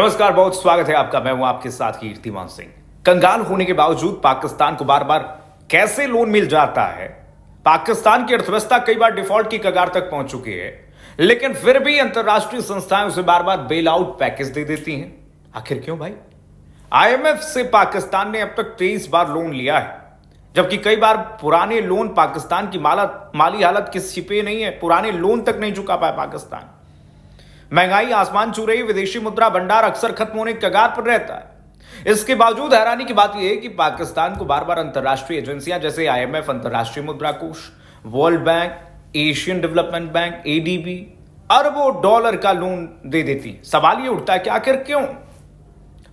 नमस्कार, बहुत स्वागत है आपका। मैं हूं आपके साथ कीर्तिमान सिंह। कंगाल होने के बावजूद पाकिस्तान को बार बार कैसे लोन मिल जाता है? पाकिस्तान की अर्थव्यवस्था कई बार डिफॉल्ट की कगार तक पहुंच चुकी है, लेकिन फिर भी अंतरराष्ट्रीय संस्थाएं उसे बार बार बेल आउट पैकेज दे देती हैं। आखिर क्यों भाई? आईएमएफ से पाकिस्तान ने अब तक 23 बार लोन लिया है, जबकि कई बार पुराने लोन पाकिस्तान की माली हालत किस छिपे नहीं है। पुराने लोन तक नहीं चुका पाया पाकिस्तान। महंगाई आसमान छू रही, विदेशी मुद्रा भंडार अक्सर खत्म होने की कगार पर रहता है। इसके बावजूद हैरानी की बात यह है कि पाकिस्तान को बार बार अंतरराष्ट्रीय एजेंसियां जैसे आईएमएफ, अंतरराष्ट्रीय मुद्रा कोष, world bank, Asian development bank, ADB अरबों डॉलर का लोन दे देती। सवाल यह उठता है कि आखिर क्यों?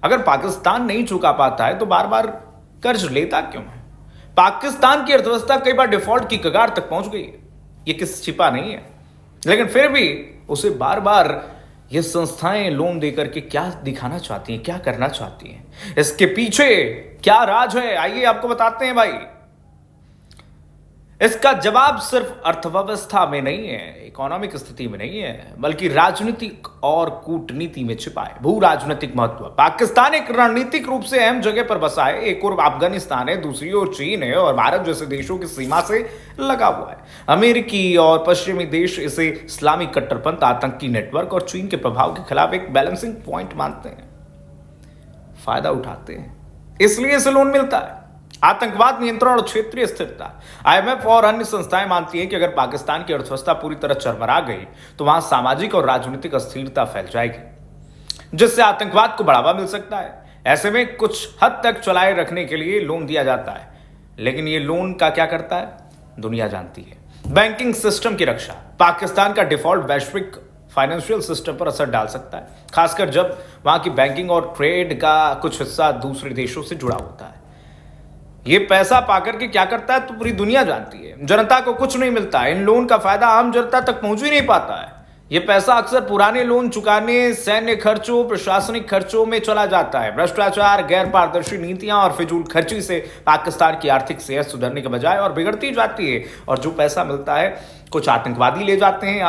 अगर पाकिस्तान नहीं चुका पाता है तो बार बार कर्ज लेता क्यों है? पाकिस्तान की अर्थव्यवस्था कई बार डिफॉल्ट की कगार तक पहुंच गई है, यह किस छिपा नहीं है, लेकिन फिर भी उसे बार बार ये संस्थाएं लोन देकर के क्या दिखाना चाहती हैं, क्या करना चाहती हैं, इसके पीछे क्या राज है? आइए आपको बताते हैं भाई। इसका जवाब सिर्फ अर्थव्यवस्था में नहीं है, इकोनॉमिक स्थिति में नहीं है, बल्कि राजनीतिक और कूटनीति में छिपा है। भू राजनीतिक महत्व। पाकिस्तान एक रणनीतिक रूप से अहम जगह पर बसा है। एक ओर अफगानिस्तान है, दूसरी ओर चीन है और भारत जैसे देशों की सीमा से लगा हुआ है। अमेरिकी और पश्चिमी देश इसे इस्लामिक कट्टरपंथ, आतंकी नेटवर्क और चीन के प्रभाव के खिलाफ एक बैलेंसिंग पॉइंट मानते हैं, फायदा उठाते हैं, इसलिए इसे लोन मिलता है। आतंकवाद नियंत्रण और क्षेत्रीय स्थिरता। आईएमएफ और अन्य संस्थाएं मानती हैं कि अगर पाकिस्तान की अर्थव्यवस्था पूरी तरह चरमरा गई तो वहां सामाजिक और राजनीतिक अस्थिरता फैल जाएगी, जिससे आतंकवाद को बढ़ावा मिल सकता है। ऐसे में कुछ हद तक चलाए रखने के लिए लोन दिया जाता है, लेकिन यह लोन का क्या करता है दुनिया जानती है। बैंकिंग सिस्टम की रक्षा। पाकिस्तान का डिफॉल्ट वैश्विक फाइनेंशियल सिस्टम पर असर डाल सकता है, खासकर जब वहां की बैंकिंग और ट्रेड का कुछ हिस्सा दूसरे देशों से जुड़ा होता है। ये पैसा पाकर के क्या करता है तो पूरी दुनिया जानती है। जनता को कुछ नहीं मिलता है। इन लोन का फायदा आम जनता तक पहुंच ही नहीं पाता है। ये पैसा अक्सर पुराने लोन चुकाने, सैन्य खर्चों, प्रशासनिक खर्चों में चला जाता है। भ्रष्टाचार, गैर पारदर्शी नीतियां और फिजूल खर्ची से पाकिस्तान की आर्थिक सेहत सुधरने के बजाय और बिगड़ती जाती है। और जो पैसा मिलता है कुछ आतंकवादी ले जाते हैं,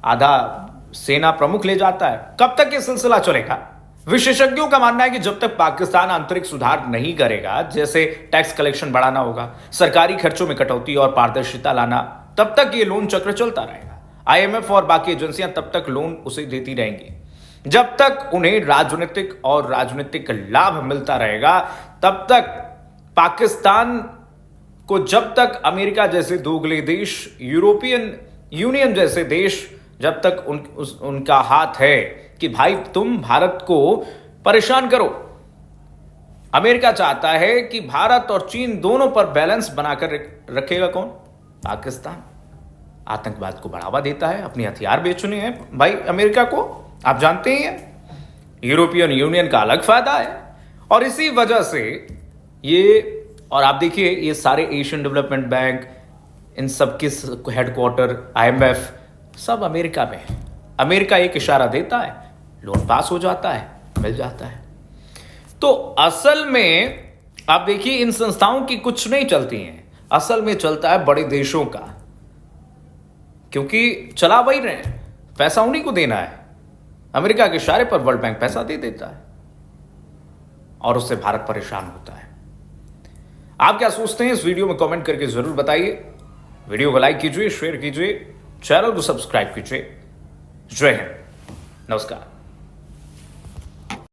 आधा सेना प्रमुख ले जाता है। कब तक ये सिलसिला चलेगा? विशेषज्ञों का मानना है कि जब तक पाकिस्तान आंतरिक सुधार नहीं करेगा, जैसे टैक्स कलेक्शन बढ़ाना होगा, सरकारी खर्चों में कटौती और पारदर्शिता लाना, तब तक ये लोन चक्र चलता रहेगा। आईएमएफ और बाकी एजेंसियां तब तक लोन उसे देती रहेंगी जब तक उन्हें राजनीतिक लाभ मिलता रहेगा। तब तक पाकिस्तान को, जब तक अमेरिका जैसे दोगले देश, यूरोपियन यूनियन जैसे देश, जब तक उनका हाथ है कि भाई तुम भारत को परेशान करो। अमेरिका चाहता है कि भारत और चीन दोनों पर बैलेंस बनाकर रखेगा कौन? पाकिस्तान। आतंकवाद को बढ़ावा देता है, अपने हथियार बेचने हैं भाई अमेरिका को, आप जानते ही हैं। यूरोपियन यूनियन का अलग फायदा है और इसी वजह से ये, और आप देखिए ये सारे एशियन डेवलपमेंट बैंक, इन सब के हेडक्वार्टर, आईएमएफ सब अमेरिका में है। अमेरिका एक इशारा देता है, लोन पास हो जाता है, मिल जाता है। तो असल में आप देखिए इन संस्थाओं की कुछ नहीं चलती हैं, असल में चलता है बड़े देशों का, क्योंकि चला वही रहे हैं, पैसा उन्हीं को देना है। अमेरिका के इशारे पर वर्ल्ड बैंक पैसा दे देता है और उससे भारत परेशान होता है। आप क्या सोचते हैं? इस वीडियो में कमेंट करके जरूर बताइए। वीडियो को लाइक कीजिए, शेयर कीजिए, चैनल को सब्सक्राइब कीजिए। जय हिंद, नमस्कार।